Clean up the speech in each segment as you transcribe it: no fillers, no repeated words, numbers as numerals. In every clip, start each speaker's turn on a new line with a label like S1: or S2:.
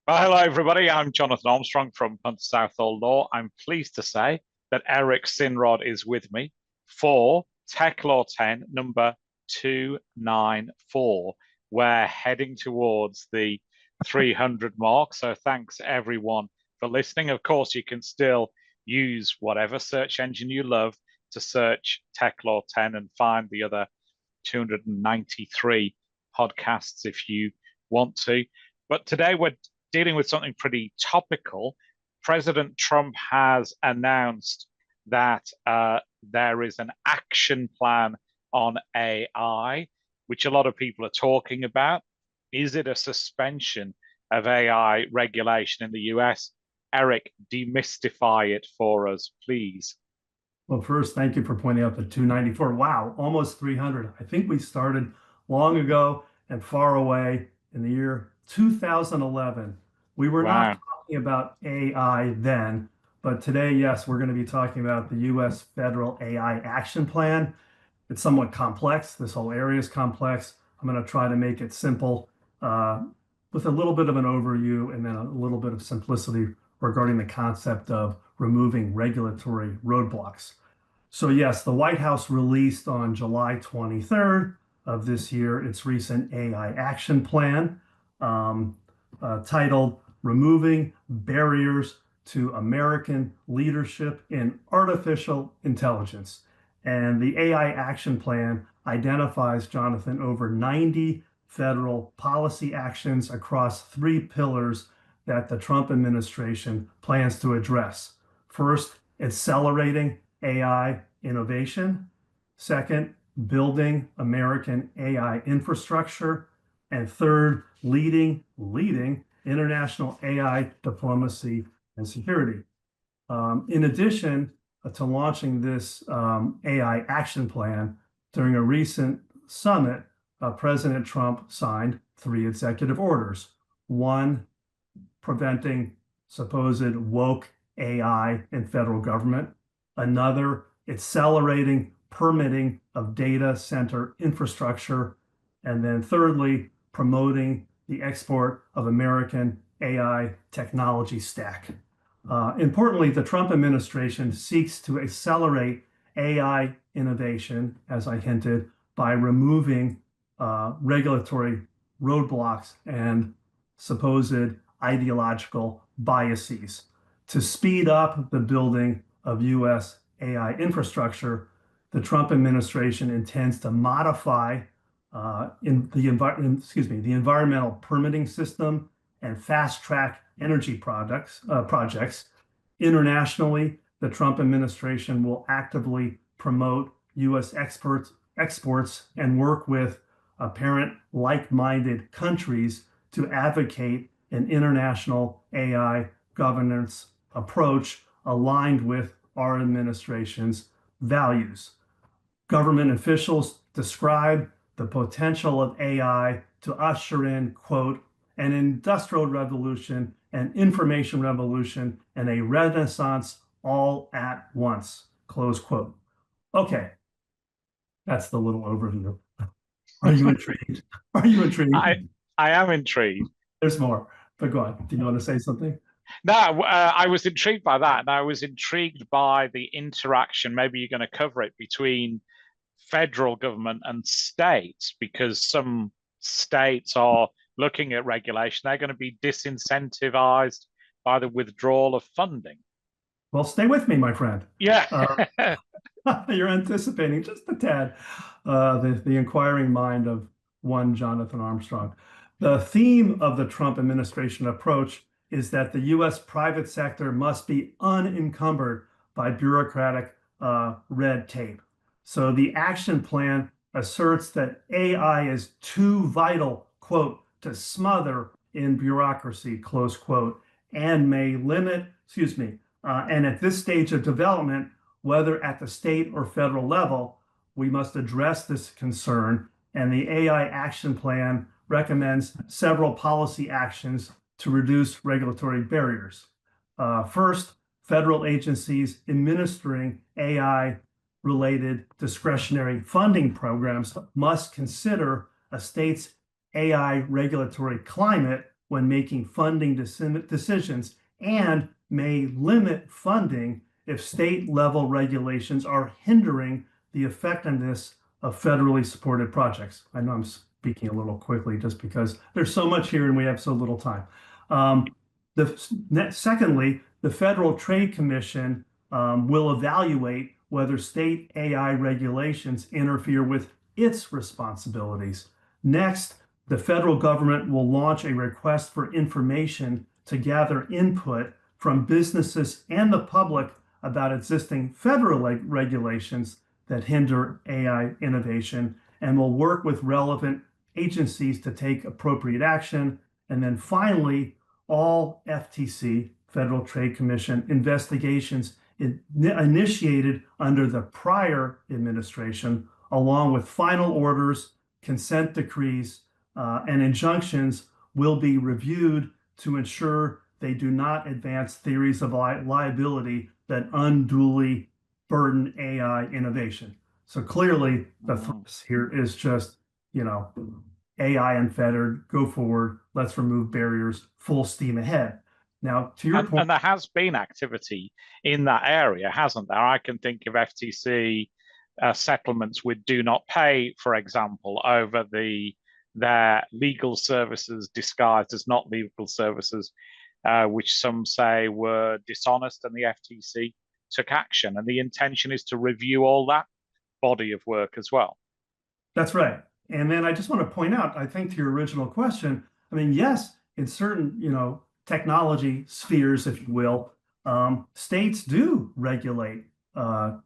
S1: Well, hello, everybody. I'm Jonathan Armstrong from Punter Southall Law. I'm pleased to say that Eric Sinrod is with me for TechLaw10 number 294. We're heading towards the 300 mark. So thanks, everyone, for listening. Of course, you can still use whatever search engine you love to search TechLaw10 and find the other 293 podcasts if you want to. But today we're dealing with something pretty topical. President Trump has announced that there is an action plan on AI, which a lot of people are talking about. Is it a suspension of AI regulation in the US? Eric, demystify it for us, please.
S2: Well, first, thank you for pointing out the 294. Wow, almost 300. I think we started long ago and far away in the year 2011. We were not
S1: Wow.
S2: talking about AI then, but today, yes, we're going to be talking about the U.S. Federal AI Action Plan. It's somewhat complex. This whole area is complex. I'm going to try to make it simple with a little bit of an overview and then a little bit of simplicity regarding the concept of removing regulatory roadblocks. So yes, the White House released on July 23rd of this year its recent AI action plan titled Removing Barriers to American Leadership in Artificial Intelligence. And the AI action plan identifies, Jonathan, over 90 federal policy actions across three pillars that the Trump administration plans to address. First, accelerating AI innovation. Second, building American AI infrastructure. And third, leading international AI diplomacy and security. In addition to launching this AI action plan, during a recent summit, President Trump signed three executive orders. One, preventing supposed woke AI in federal government. Another, accelerating permitting of data center infrastructure. And then thirdly, promoting the export of American AI technology stack. Importantly, the Trump administration seeks to accelerate AI innovation, as I hinted, by removing regulatory roadblocks and supposed ideological biases. To speed up the building of U.S. AI infrastructure, the Trump administration intends to modify the environmental permitting system and fast-track energy projects. Internationally, the Trump administration will actively promote U.S. exports and work with apparent like-minded countries to advocate an international AI governance approach aligned with our administration's values. Government officials describe the potential of AI to usher in, quote, an industrial revolution, an information revolution, and a renaissance all at once, close quote. Okay, that's the little overview. Are you intrigued? Are you intrigued?
S1: I am intrigued.
S2: There's more, but go on. Do you want to say something?
S1: No, I was intrigued by that. And I was intrigued by the interaction, maybe you're going to cover it, between federal government and states, because some states are looking at regulation. They're going to be disincentivized by the withdrawal of funding.
S2: Well, stay with me, my friend.
S1: Yeah.
S2: You're anticipating just a tad the inquiring mind of one Jonathan Armstrong. The theme of the Trump administration approach is that the U.S. private sector must be unencumbered by bureaucratic red tape. So the action plan asserts that AI is too vital, quote, to smother in bureaucracy, close quote, and may limit, and at this stage of development, whether at the state or federal level, we must address this concern. And the AI action plan recommends several policy actions to reduce regulatory barriers. First, federal agencies administering AI-related discretionary funding programs must consider a state's AI regulatory climate when making funding decisions and may limit funding if state level regulations are hindering the effectiveness of federally supported projects. I know I'm speaking a little quickly just because there's so much here and we have so little time. Secondly, the Federal Trade Commission will evaluate whether state AI regulations interfere with its responsibilities. Next, the federal government will launch a request for information to gather input from businesses and the public about existing federal regulations that hinder AI innovation and will work with relevant agencies to take appropriate action. And then finally, all FTC, Federal Trade Commission, investigations initiated under the prior administration, along with final orders, consent decrees, and injunctions, will be reviewed to ensure they do not advance theories of liability that unduly burden AI innovation. So clearly, the thrust here is just, AI unfettered, go forward, let's remove barriers, full steam ahead. Now, to your point,
S1: and there has been activity in that area, hasn't there? I can think of FTC settlements with do not pay, for example, over their legal services disguised as not legal services, which some say were dishonest, and the FTC took action. And the intention is to review all that body of work as well.
S2: That's right. And then I just want to point out, I think to your original question, I mean, yes, in certain, technology spheres, if you will, states do regulate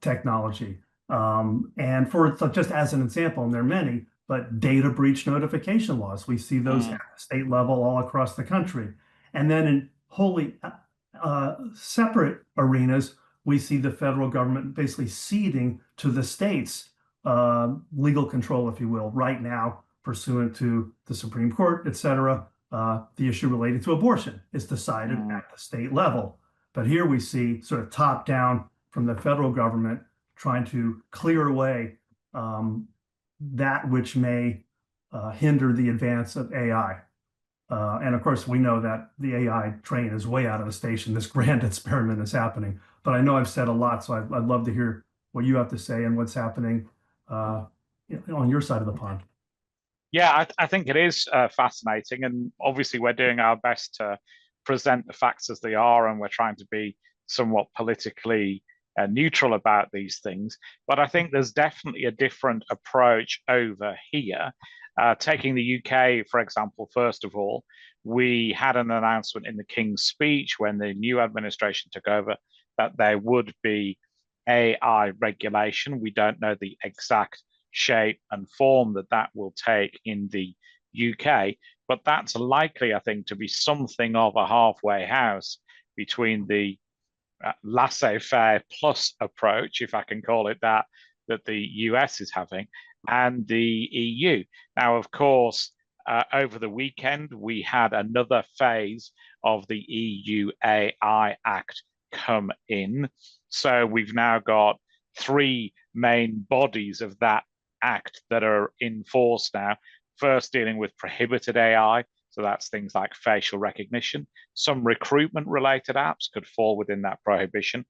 S2: technology. And just as an example, and there are many, but data breach notification laws, we see those at the state level all across the country. And then in wholly separate arenas, we see the federal government basically ceding to the states legal control, if you will, right now, pursuant to the Supreme Court, et cetera. The issue related to abortion is decided at the state level. But here we see sort of top down from the federal government trying to clear away that which may hinder the advance of AI. And of course, we know that the AI train is way out of the station. This grand experiment is happening. But I know I've said a lot, so I'd love to hear what you have to say and what's happening on your side of the pond.
S1: Yeah, I think it is fascinating. And obviously, we're doing our best to present the facts as they are, and we're trying to be somewhat politically neutral about these things. But I think there's definitely a different approach over here. Taking the UK, for example, first of all, we had an announcement in the King's Speech when the new administration took over that there would be AI regulation. We don't know the exact shape and form that will take in the UK, but that's likely, I think, to be something of a halfway house between the laissez-faire plus approach, if I can call it that the US is having, and the EU. Now, of course, over the weekend, we had another phase of the EU AI Act come in. So we've now got three main bodies of that act that are in force now. First, dealing with prohibited AI. So that's things like facial recognition. Some recruitment-related apps could fall within that prohibition.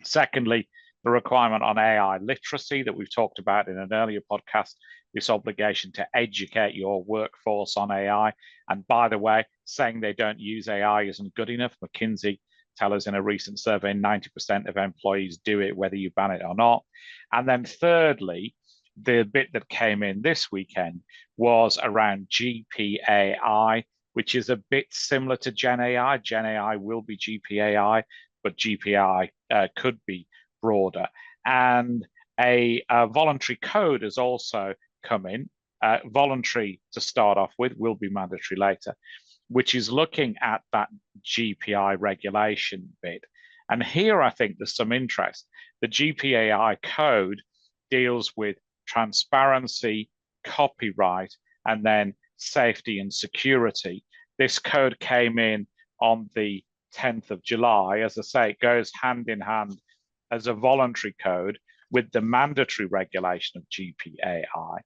S1: Secondly, the requirement on AI literacy that we've talked about in an earlier podcast, this obligation to educate your workforce on AI. And by the way, saying they don't use AI isn't good enough. McKinsey tell us in a recent survey, 90% of employees do it, whether you ban it or not. And then thirdly, the bit that came in this weekend was around GPAI, which is a bit similar to GenAI. GenAI will be GPAI, but GPAI could be broader. And a voluntary code has also come in. Voluntary to start off with, will be mandatory later, which is looking at that GPI regulation bit. And here I think there's some interest. The GPAI code deals with transparency, copyright, and then safety and security. This code came in on the 10th of July. As I say, it goes hand in hand as a voluntary code with the mandatory regulation of GPAI.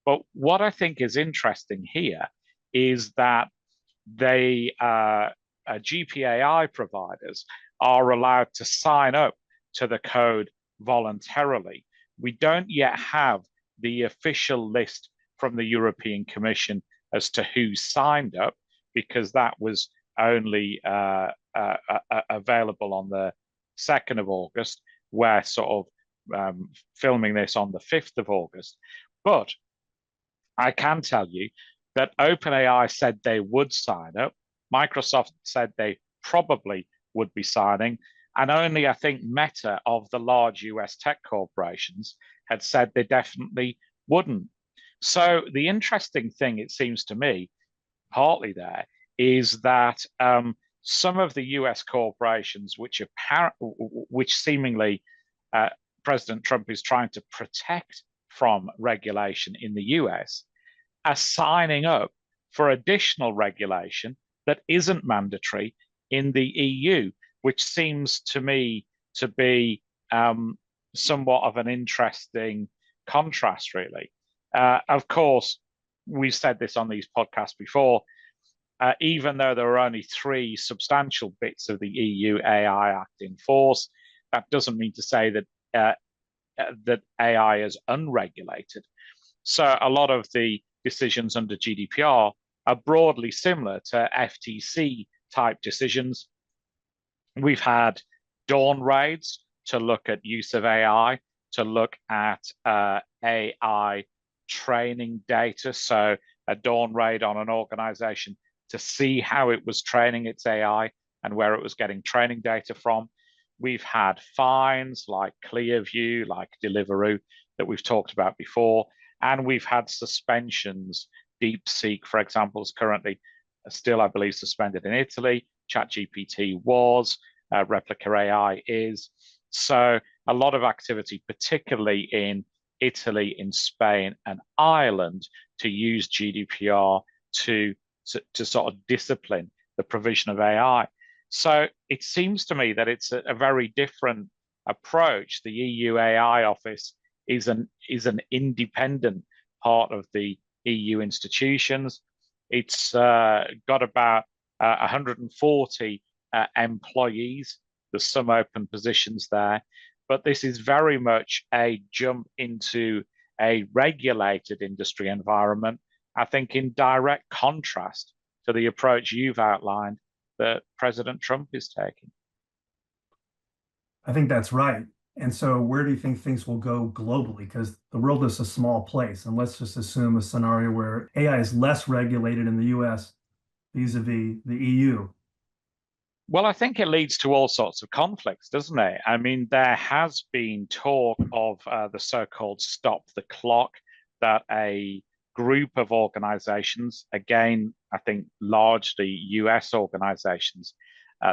S1: But what I think is interesting here is that they GPAI providers are allowed to sign up to the code voluntarily. We don't yet have the official list from the European Commission as to who signed up, because that was only available on the 2nd of August. We're sort of filming this on the 5th of August. But I can tell you that OpenAI said they would sign up. Microsoft said they probably would be signing. And only, I think, Meta of the large US tech corporations had said they definitely wouldn't. So the interesting thing, it seems to me, partly there, is that some of the US corporations, which seemingly President Trump is trying to protect from regulation in the US, are signing up for additional regulation that isn't mandatory in the EU, which seems to me to be somewhat of an interesting contrast, really. Of course, we've said this on these podcasts before, even though there are only 3 substantial bits of the EU AI Act in force, that doesn't mean to say that that AI is unregulated. So a lot of the decisions under GDPR are broadly similar to FTC type decisions. We've had dawn raids to look at use of AI, to look at AI training data. So a dawn raid on an organization to see how it was training its AI and where it was getting training data from. We've had fines like Clearview, like Deliveroo, that we've talked about before. And we've had suspensions. DeepSeek, for example, is currently still, I believe, suspended in Italy. ChatGPT was, Replica AI is. So a lot of activity, particularly in Italy, in Spain, and Ireland, to use GDPR to sort of discipline the provision of AI. So it seems to me that it's a very different approach. The EU AI office is an independent part of the EU institutions. It's got about 140 employees. There's some open positions there, but this is very much a jump into a regulated industry environment, I think, in direct contrast to the approach you've outlined that President Trump is taking.
S2: I think that's right. And so where do you think things will go globally? Because the world is a small place. And let's just assume a scenario where AI is less regulated in the US vis-a-vis the EU.
S1: Well, I think it leads to all sorts of conflicts, doesn't it? I mean, there has been talk of the so-called stop the clock, that a group of organizations, again, I think largely US organizations,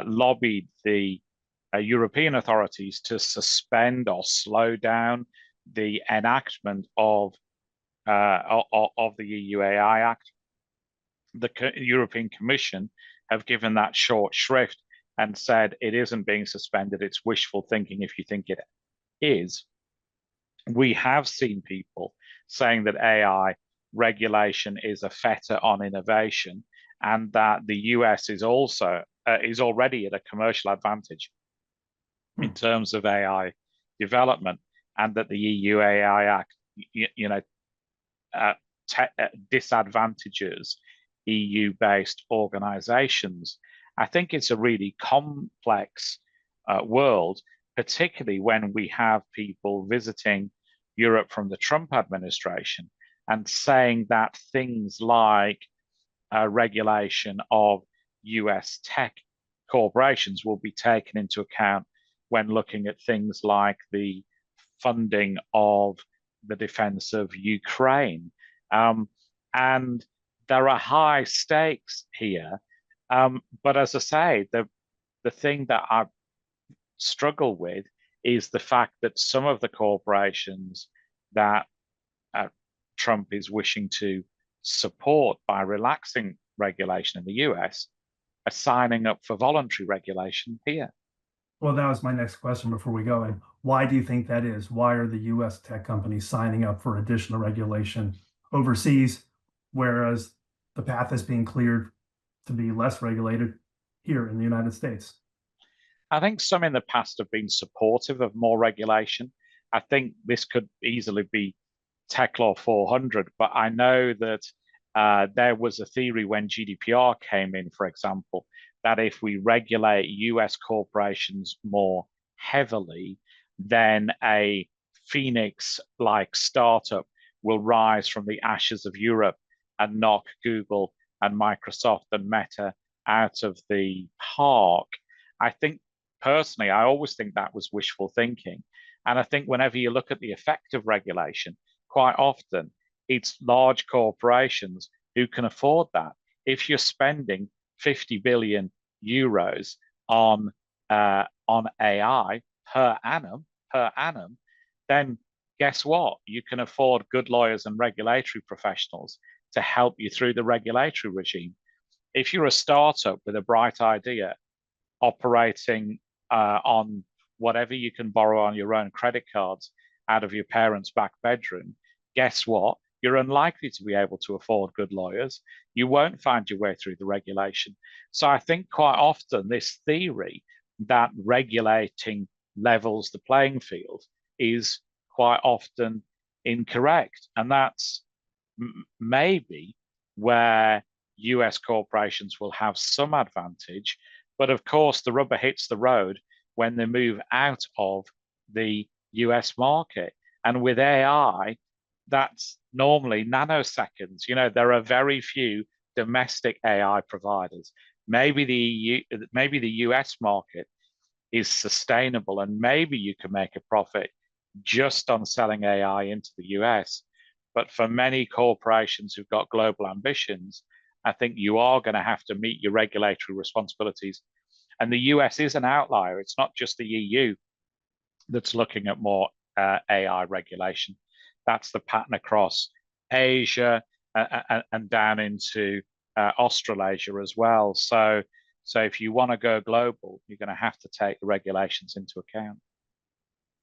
S1: lobbied the European authorities to suspend or slow down the enactment of the EU AI Act. The European Commission have given that short shrift and said it isn't being suspended. It's wishful thinking if you think it is. We have seen people saying that AI regulation is a fetter on innovation, and that the US is also is already at a commercial advantage in terms of AI development, and that the EU AI Act, disadvantages EU-based organizations. I think it's a really complex world, particularly when we have people visiting Europe from the Trump administration and saying that things like regulation of US tech corporations will be taken into account when looking at things like the funding of the defense of Ukraine. And there are high stakes here. But as I say, the thing that I struggle with is the fact that some of the corporations that Trump is wishing to support by relaxing regulation in the US are signing up for voluntary regulation here.
S2: Well, that was my next question before we go in. Why do you think that is? Why are the US tech companies signing up for additional regulation overseas, whereas the path is being cleared to be less regulated here in the United States?
S1: I think some in the past have been supportive of more regulation. I think this could easily be TechLaw 400, but I know that there was a theory when GDPR came in, for example, that if we regulate US corporations more heavily, then a Phoenix-like startup will rise from the ashes of Europe and knock Google and Microsoft and Meta out of the park. I think personally, I always think that was wishful thinking. And I think whenever you look at the effect of regulation, quite often it's large corporations who can afford that. If you're spending 50 billion euros on AI per annum, then guess what? You can afford good lawyers and regulatory professionals to help you through the regulatory regime. If you're a startup with a bright idea operating on whatever you can borrow on your own credit cards out of your parents' back bedroom, guess what? You're unlikely to be able to afford good lawyers. You won't find your way through the regulation. So I think quite often this theory that regulating levels the playing field is quite often incorrect. And that's maybe where US corporations will have some advantage. But of course, the rubber hits the road when they move out of the US market. And with AI, that's normally nanoseconds. You know, there are very few domestic AI providers. Maybe the US market is sustainable, and maybe you can make a profit just on selling AI into the US. But for many corporations who've got global ambitions, I think you are going to have to meet your regulatory responsibilities. And the US is an outlier. It's not just the EU that's looking at more AI regulation. That's the pattern across Asia and down into Australasia as well. So if you want to go global, you're going to have to take the regulations into account.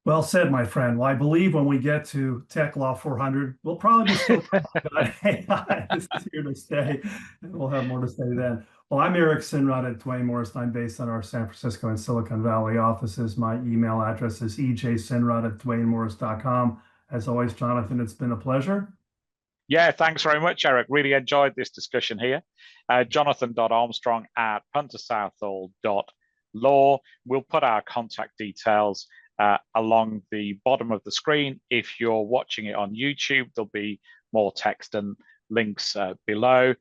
S2: Well said, my friend. Well, I believe when we get to Tech Law 400, we'll probably be still talking about AI. This is here to stay, and we'll have more to say then. Well, I'm Eric Sinrod at Duane Morris. I'm based on our San Francisco and Silicon Valley offices. My email address is ejsinrod@duanemorris.com. As always, Jonathan, it's been a pleasure.
S1: Yeah, thanks very much, Eric. Really enjoyed this discussion here. Jonathan.armstrong@puntersouthall.law. We'll put our contact details along the bottom of the screen. If you're watching it on YouTube, there'll be more text and links below.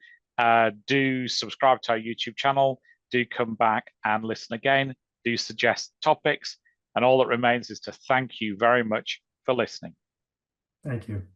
S1: Do subscribe to our YouTube channel. Do come back and listen again. Do suggest topics. And all that remains is to thank you very much for listening.
S2: Thank you.